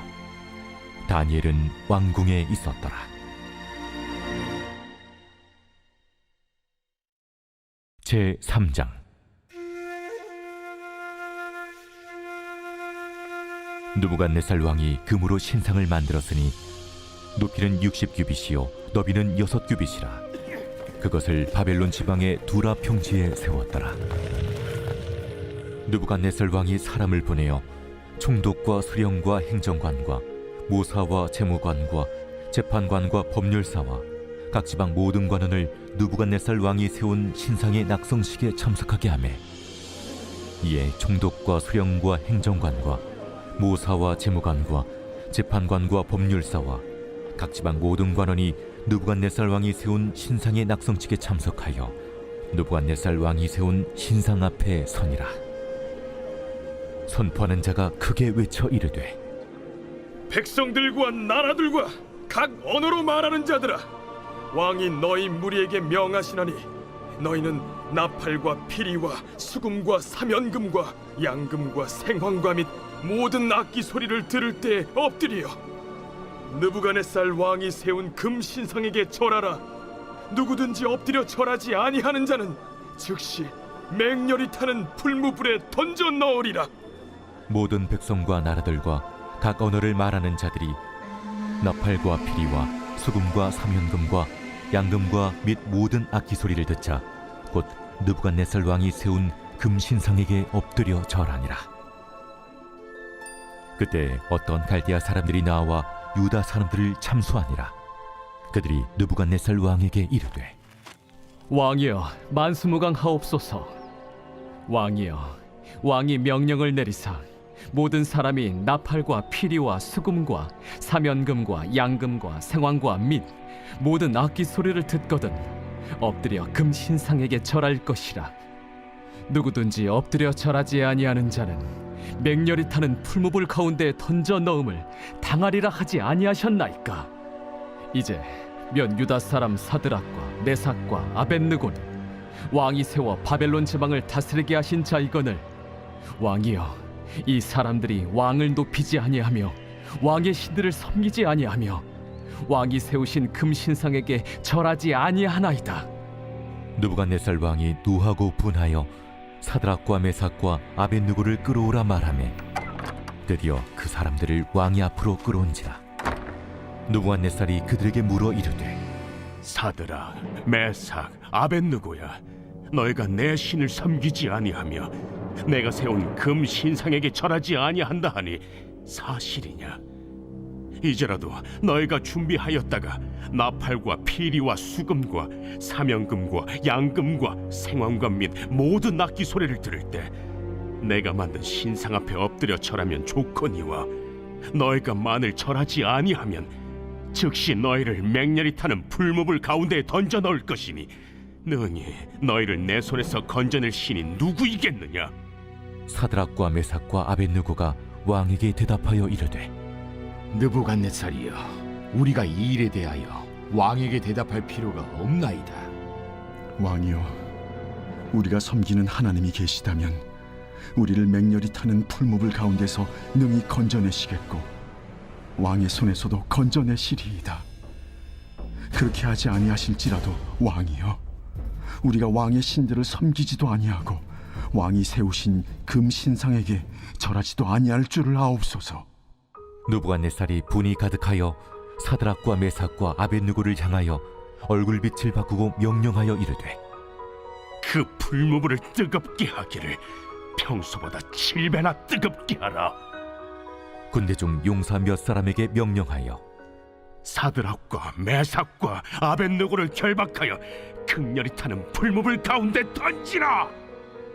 다니엘은 왕궁에 있었더라. 제 3장. 느부갓네살 왕이 금으로 신상을 만들었으니 높이는 60규빗이요 너비는 6규빗이라. 그것을 바벨론 지방의 두라 평지에 세웠더라. 느부갓네살 왕이 사람을 보내어 총독과 수령과 행정관과 모사와 재무관과 재판관과 법률사와 각 지방 모든 관원을 느부갓네살 왕이 세운 신상의 낙성식에 참석하게 하매, 이에 총독과 수령과 행정관과 모사와 재무관과 재판관과 법률사와 각 지방 모든 관원이 느부갓네살 왕이 세운 신상의 낙성칙에 참석하여 느부갓네살 왕이 세운 신상 앞에 서니라. 선포하는 자가 크게 외쳐 이르되 백성들과 나라들과 각 언어로 말하는 자들아, 왕이 너희 무리에게 명하시나니 너희는 나팔과 피리와 수금과 사면금과 양금과 생황과 및 모든 악기 소리를 들을 때 엎드려 느부갓네살 왕이 세운 금 신상에게 절하라. 누구든지 엎드려 절하지 아니하는 자는 즉시 맹렬히 타는 풀무불에 던져 넣으리라. 모든 백성과 나라들과 각 언어를 말하는 자들이 나팔과 피리와 수금과 사면금과 양금과 및 모든 악기 소리를 듣자 곧 느부갓네살 왕이 세운 금 신상에게 엎드려 절하니라. 그때 어떤 갈대아 사람들이 나와 유다 사람들을 참수하니라. 그들이 느부갓네살 왕에게 이르되 왕이여, 만수무강하옵소서. 왕이여, 왕이 명령을 내리사 모든 사람이 나팔과 피리와 수금과 사면금과 양금과 생황과 및 모든 악기 소리를 듣거든 엎드려 금 신상에게 절할 것이라. 누구든지 엎드려 절하지 아니하는 자는 맹렬히 타는 풀무불 가운데 던져 넣음을 당하리라 하지 아니하셨나이까. 이제 면 유다 사람 사드락과 메삭과 아벳느고는 왕이 세워 바벨론 지방을 다스리게 하신 자이거늘 왕이여, 이 사람들이 왕을 높이지 아니하며 왕의 신들을 섬기지 아니하며 왕이 세우신 금 신상에게 절하지 아니하나이다. 느부갓네살 왕이 노하고 분하여 사드락과 메삭과 아벳느고를 끌어오라 말하매 드디어 그 사람들을 왕이 앞으로 끌어온지라. 느부갓네살이 그들에게 물어 이르되 사드락, 메삭, 아벳느고야, 너희가 내 신을 섬기지 아니하며 내가 세운 금 신상에게 절하지 아니한다 하니 사실이냐? 이제라도 너희가 준비하였다가 나팔과 피리와 수금과 사면금과 양금과 생황과 및 모든 악기 소리를 들을 때 내가 만든 신상 앞에 엎드려 절하면 좋거니와 너희가 만일 절하지 아니하면 즉시 너희를 맹렬히 타는 풀무불 가운데에 던져 넣을 것이니 능히 너희를 내 손에서 건져낼 신이 누구이겠느냐? 사드락과 메삭과 아벳느고가 왕에게 대답하여 이르되 느부갓네살이여, 우리가 이 일에 대하여 왕에게 대답할 필요가 없나이다. 왕이여, 우리가 섬기는 하나님이 계시다면 우리를 맹렬히 타는 풀무불 가운데서 능히 건져내시겠고 왕의 손에서도 건져내시리이다. 그렇게 하지 아니하실지라도 왕이여, 우리가 왕의 신들을 섬기지도 아니하고 왕이 세우신 금 신상에게 절하지도 아니할 줄을 아옵소서. 느부갓네살이 분이 가득하여 사드락과 메삭과 아벳느고를 향하여 얼굴빛을 바꾸고 명령하여 이르되 그 풀무불을 뜨겁게 하기를 평소보다 7배나 뜨겁게 하라. 군대 중 용사 몇 사람에게 명령하여 사드락과 메삭과 아벳느고를 결박하여 극렬히 타는 풀무불 가운데 던지라.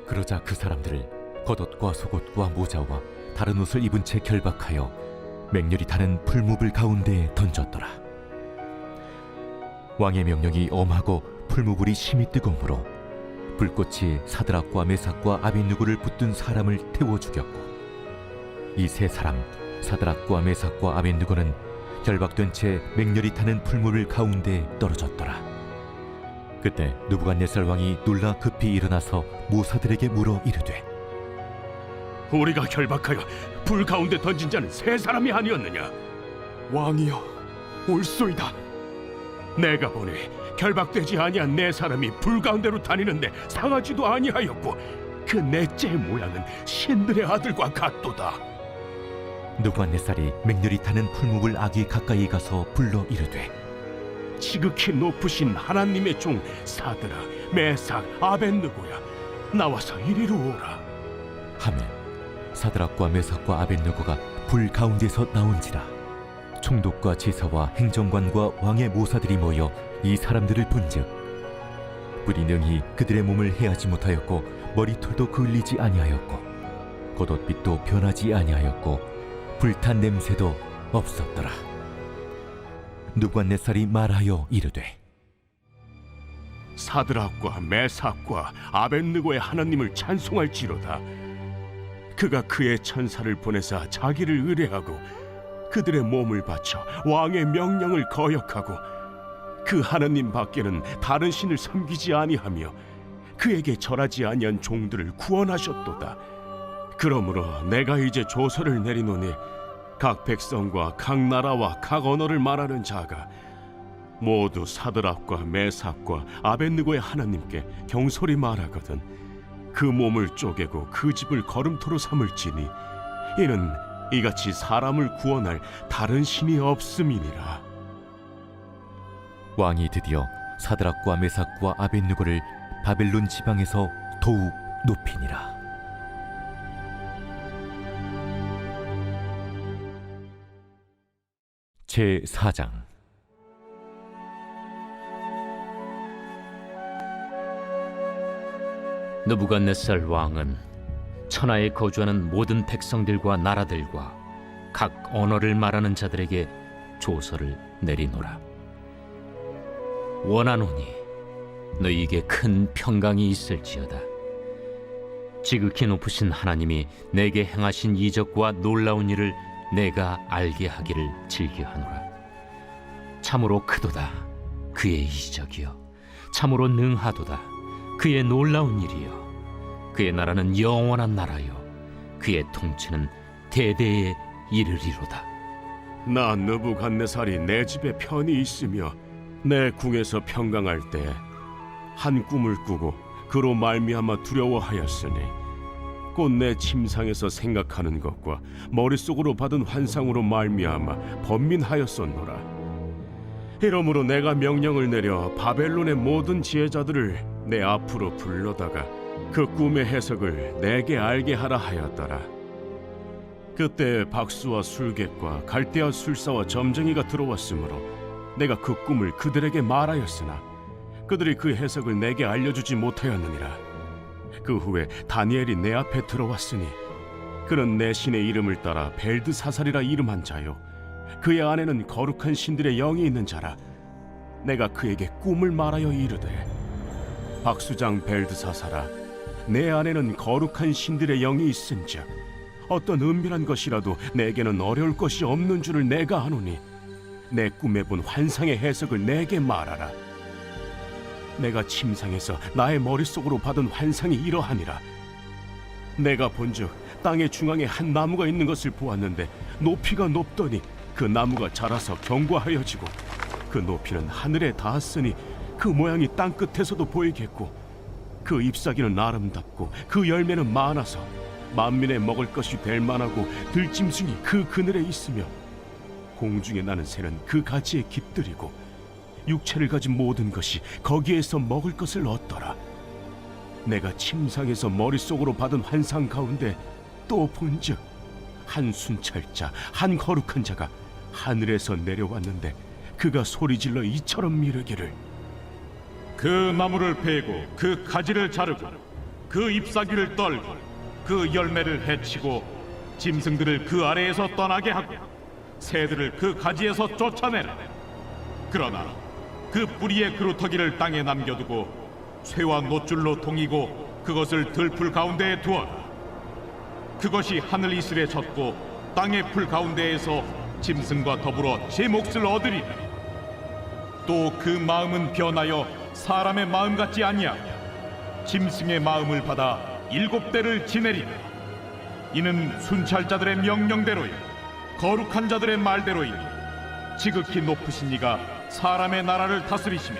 그러자 그 사람들을 겉옷과 속옷과 모자와 다른 옷을 입은 채 결박하여 맹렬히 타는 풀무불 가운데에 던졌더라. 왕의 명령이 엄하고 풀무불이 심히 뜨거우므로 불꽃이 사드락과 메삭과 아벳느고를 붙든 사람을 태워 죽였고 이 세 사람 사드락과 메삭과 아벳느고는 결박된 채 맹렬히 타는 풀무불 가운데에 떨어졌더라. 그때 느부갓네살 왕이 놀라 급히 일어나서 모사들에게 물어 이르되 우리가 결박하여 불 가운데 던진 자는 세 사람이 아니었느냐? 왕이여, 옳소이다. 내가 보니 결박되지 아니한 네 사람이 불 가운데로 다니는데 상하지도 아니하였고 그 넷째의 모양은 신들의 아들과 같도다. 느부갓네살이 맹렬히 타는 풀무불 악이 가까이 가서 불러 이르되 지극히 높으신 하나님의 종 사드락, 메삭, 아벳느고야, 나와서 이리로 오라. 하매 사드락과 메삭과 아벳느고가 불 가운데서 나온지라. 총독과 제사와 행정관과 왕의 모사들이 모여 이 사람들을 본즉 불이 능히 그들의 몸을 해하지 못하였고 머리털도 그을리지 아니하였고 겉옷빛도 변하지 아니하였고 불탄 냄새도 없었더라. 느부갓네살이 말하여 이르되 사드락과 메삭과 아벳느고의 하나님을 찬송할지로다. 그가 그의 천사를 보내사 자기를 의뢰하고 그들의 몸을 바쳐 왕의 명령을 거역하고 그 하나님 밖에는 다른 신을 섬기지 아니하며 그에게 절하지 아니한 종들을 구원하셨도다. 그러므로 내가 이제 조서를 내리노니 각 백성과 각 나라와 각 언어를 말하는 자가 모두 사드락과 메삭과 아벳느고의 하나님께 경솔히 말하거든 그 몸을 쪼개고 그 집을 거름토로 삼을지니 이는 이같이 사람을 구원할 다른 신이 없음이니라. 왕이 드디어 사드락과 메삭과 아벳느고를 바벨론 지방에서 더욱 높이니라. 제 4장. 느부갓네살 왕은 천하에 거주하는 모든 백성들과 나라들과 각 언어를 말하는 자들에게 조서를 내리노라. 원하노니 너희에게 큰 평강이 있을지어다. 지극히 높으신 하나님이 내게 행하신 이적과 놀라운 일을 내가 알게 하기를 즐겨하노라. 참으로 크도다 그의 이적이요 참으로 능하도다 그의 놀라운 일이요 그의 나라는 영원한 나라요 그의 통치는 대대에 이르리로다. 나 느부갓네살이 내 집에 편히 있으며 내 궁에서 평강할 때 한 꿈을 꾸고 그로 말미암아 두려워하였으니 곧 내 침상에서 생각하는 것과 머릿속으로 받은 환상으로 말미암아 번민하였었노라. 이러므로 내가 명령을 내려 바벨론의 모든 지혜자들을 내 앞으로 불러다가 그 꿈의 해석을 내게 알게 하라 하였더라. 그때 박수와 술객과 갈대아 술사와 점쟁이가 들어왔으므로 내가 그 꿈을 그들에게 말하였으나 그들이 그 해석을 내게 알려주지 못하였느니라. 그 후에 다니엘이 내 앞에 들어왔으니 그는 내 신의 이름을 따라 벨드사살이라 이름한 자요 그의 안에는 거룩한 신들의 영이 있는 자라. 내가 그에게 꿈을 말하여 이르되 박수장 벨드사살아 내 안에는 거룩한 신들의 영이 있은즉 어떤 은밀한 것이라도 내게는 어려울 것이 없는 줄을 내가 아노니 내 꿈에 본 환상의 해석을 내게 말하라. 내가 침상에서 나의 머릿속으로 받은 환상이 이러하니라. 내가 본즉 땅의 중앙에 한 나무가 있는 것을 보았는데 높이가 높더니 그 나무가 자라서 견고하여지고 그 높이는 하늘에 닿았으니 그 모양이 땅 끝에서도 보이겠고 그 잎사귀는 아름답고 그 열매는 많아서 만민의 먹을 것이 될 만하고 들짐승이 그 그늘에 있으며 공중에 나는 새는 그 가지에 깃들이고 육체를 가진 모든 것이 거기에서 먹을 것을 얻더라. 내가 침상에서 머릿속으로 받은 환상 가운데 또 본즉 한 순찰자 한 거룩한 자가 하늘에서 내려왔는데 그가 소리질러 이처럼 이르기를 그 나무를 베고 그 가지를 자르고 그 잎사귀를 떨고 그 열매를 해치고 짐승들을 그 아래에서 떠나게 하고 새들을 그 가지에서 쫓아내라. 그러나 그 뿌리의 그루터기를 땅에 남겨두고 쇠와 노줄로 동이고 그것을 들풀 가운데에 두어라. 그것이 하늘 이슬에 젖고 땅의 풀 가운데에서 짐승과 더불어 제 몫을 얻으리라. 또 그 마음은 변하여 사람의 마음 같지 아니하며 짐승의 마음을 받아 7대를 지내리라. 이는 순찰자들의 명령대로요 거룩한 자들의 말대로이니 지극히 높으신 이가 사람의 나라를 다스리시며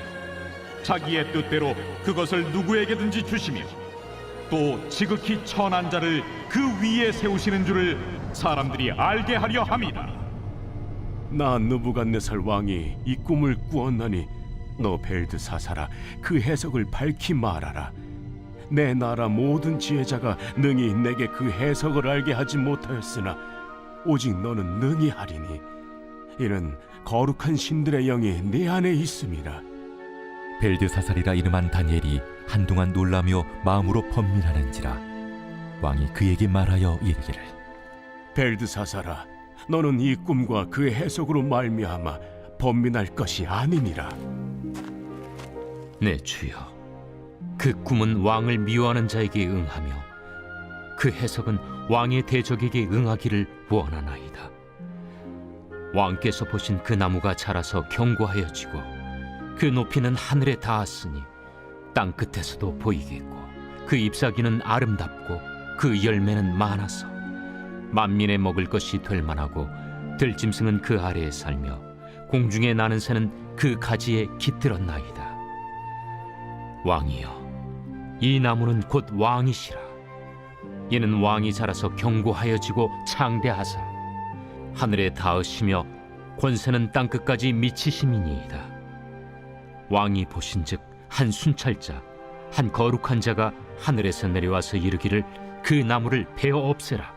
자기의 뜻대로 그것을 누구에게든지 주시며 또 지극히 천한 자를 그 위에 세우시는 줄을 사람들이 알게 하려 함이라. 나 느부갓네살 왕이 이 꿈을 꾸었나니 너 벨드사살아 그 해석을 밝히 말하라. 내 나라 모든 지혜자가 능히 내게 그 해석을 알게 하지 못하였으나 오직 너는 능히 하리니 이는 거룩한 신들의 영이 네 안에 있음이라. 벨드사살이라 이름한 다니엘이 한동안 놀라며 마음으로 번민하는지라 왕이 그에게 말하여 이르기를 벨드사살아 너는 이 꿈과 그의 해석으로 말미암아 번민할 것이 아니니라. 네 주여, 그 꿈은 왕을 미워하는 자에게 응하며 그 해석은 왕의 대적에게 응하기를 원하나이다. 왕께서 보신 그 나무가 자라서 견고하여지고 그 높이는 하늘에 닿았으니 땅 끝에서도 보이겠고 그 잎사귀는 아름답고 그 열매는 많아서 만민의 먹을 것이 될 만하고 들짐승은 그 아래에 살며 공중에 나는 새는 그 가지에 깃들었나이다. 왕이여, 이 나무는 곧 왕이시라. 이는 왕이 자라서 견고하여지고 창대하사 하늘에 닿으시며 권세는 땅끝까지 미치심이니이다. 왕이 보신즉 한 순찰자, 한 거룩한 자가 하늘에서 내려와서 이르기를 그 나무를 베어 없애라.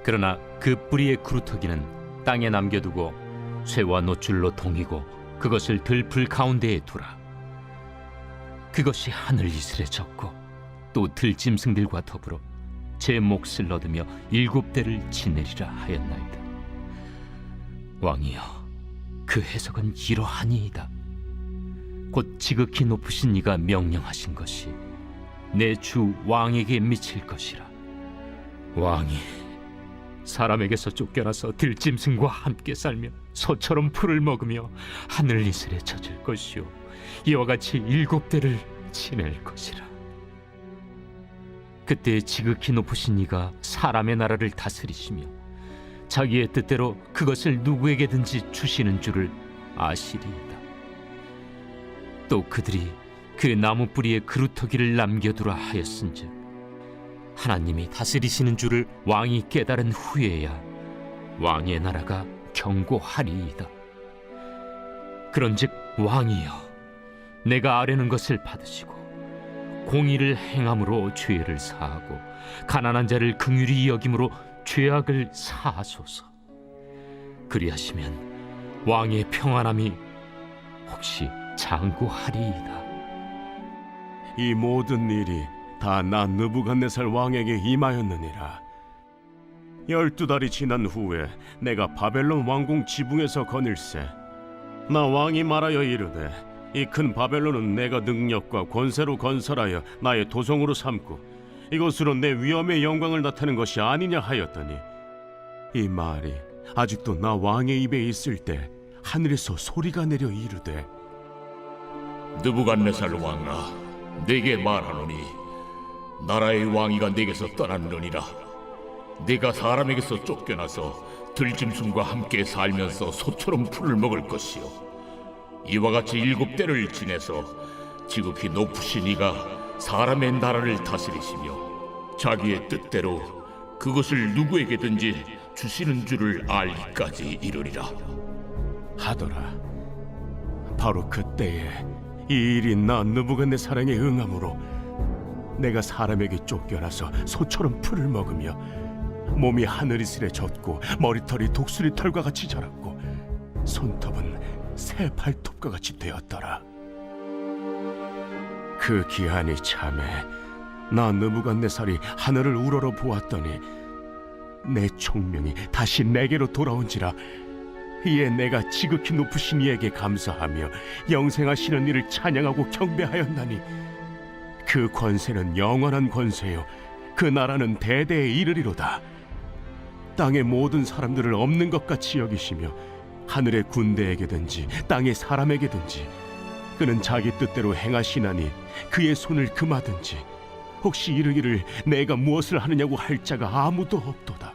그러나 그 뿌리의 그루터기는 땅에 남겨두고 쇠와 노줄로 동이고 그것을 들풀 가운데에 두라. 그것이 하늘 이슬에 젖고 또 들짐승들과 더불어 제 몫을 얻으며 7대를 지내리라 하였나이다. 왕이여, 그 해석은 이러하니이다. 곧 지극히 높으신 이가 명령하신 것이 내 주 왕에게 미칠 것이라. 왕이 사람에게서 쫓겨나서 들짐승과 함께 살며 소처럼 풀을 먹으며 하늘 이슬에 젖을 것이요 이와 같이 7대를 지낼 것이라. 그때 지극히 높으신 이가 사람의 나라를 다스리시며 자기의 뜻대로 그것을 누구에게든지 주시는 줄을 아시리이다. 또 그들이 그 나무 뿌리에 그루터기를 남겨두라 하였은즉 하나님이 다스리시는 줄을 왕이 깨달은 후에야 왕의 나라가 견고하리이다. 그런즉 왕이여, 내가 아뢰는 것을 받으시고 공의를 행함으로 죄를 사하고 가난한 자를 긍휼히 여김으로 죄악을 사하소서. 그리하시면 왕의 평안함이 혹시 장구하리이다. 이 모든 일이 다 나 느부갓네살 왕에게 임하였느니라. 12달이 지난 후에 내가 바벨론 왕궁 지붕에서 거닐세. 나 왕이 말하여 이르되 이 큰 바벨론은 내가 능력과 권세로 건설하여 나의 도성으로 삼고 이것으로 내 위엄의 영광을 나타낸 것이 아니냐 하였더니 이 말이 아직도 나 왕의 입에 있을 때 하늘에서 소리가 내려 이르되 느부갓네살 왕아, 내게 말하노니 나라의 왕위가 내게서 떠났느니라. 네가 사람에게서 쫓겨나서 들짐승과 함께 살면서 소처럼 풀을 먹을 것이요 이와 같이 7대를 지내서 지극히 높으신 이가 사람의 나라를 다스리시며 자기의 뜻대로 그것을 누구에게든지 주시는 줄을 알기까지 이르리라 하더라. 바로 그때에 이 일이 나 느부갓네살에게 응함으로 내가 사람에게 쫓겨나서 소처럼 풀을 먹으며 몸이 하늘이슬에 젖고 머리털이 독수리 털과 같이 자랐고 손톱은 새 발톱과 같이 되었더라. 그 기한이 참에 나 느부갓네살이 하늘을 우러러 보았더니 내 총명이 다시 내게로 돌아온지라. 이에 내가 지극히 높으신 이에게 감사하며 영생하시는 이를 찬양하고 경배하였나니 그 권세는 영원한 권세요 그 나라는 대대에 이르리로다. 땅의 모든 사람들을 없는 것 같이 여기시며 하늘의 군대에게든지 땅의 사람에게든지 그는 자기 뜻대로 행하시나니 그의 손을 금하든지 혹시 이르기를 내가 무엇을 하느냐고 할 자가 아무도 없도다.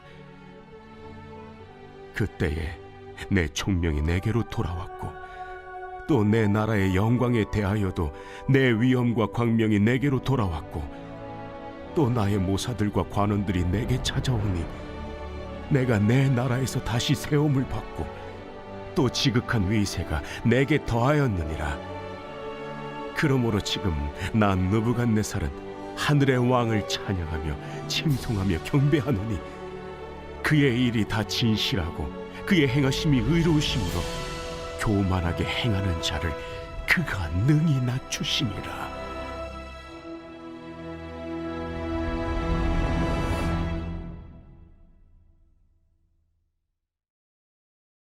그때에 내 총명이 내게로 돌아왔고 또 내 나라의 영광에 대하여도 내 위엄과 광명이 내게로 돌아왔고 또 나의 모사들과 관원들이 내게 찾아오니 내가 내 나라에서 다시 세움을 받고 또 지극한 위세가 내게 더하였느니라. 그러므로 지금 난 느부갓네살은 하늘의 왕을 찬양하며 칭송하며 경배하노니 그의 일이 다 진실하고 그의 행하심이 의로우심으로 교만하게 행하는 자를 그가 능히 낮추심이라.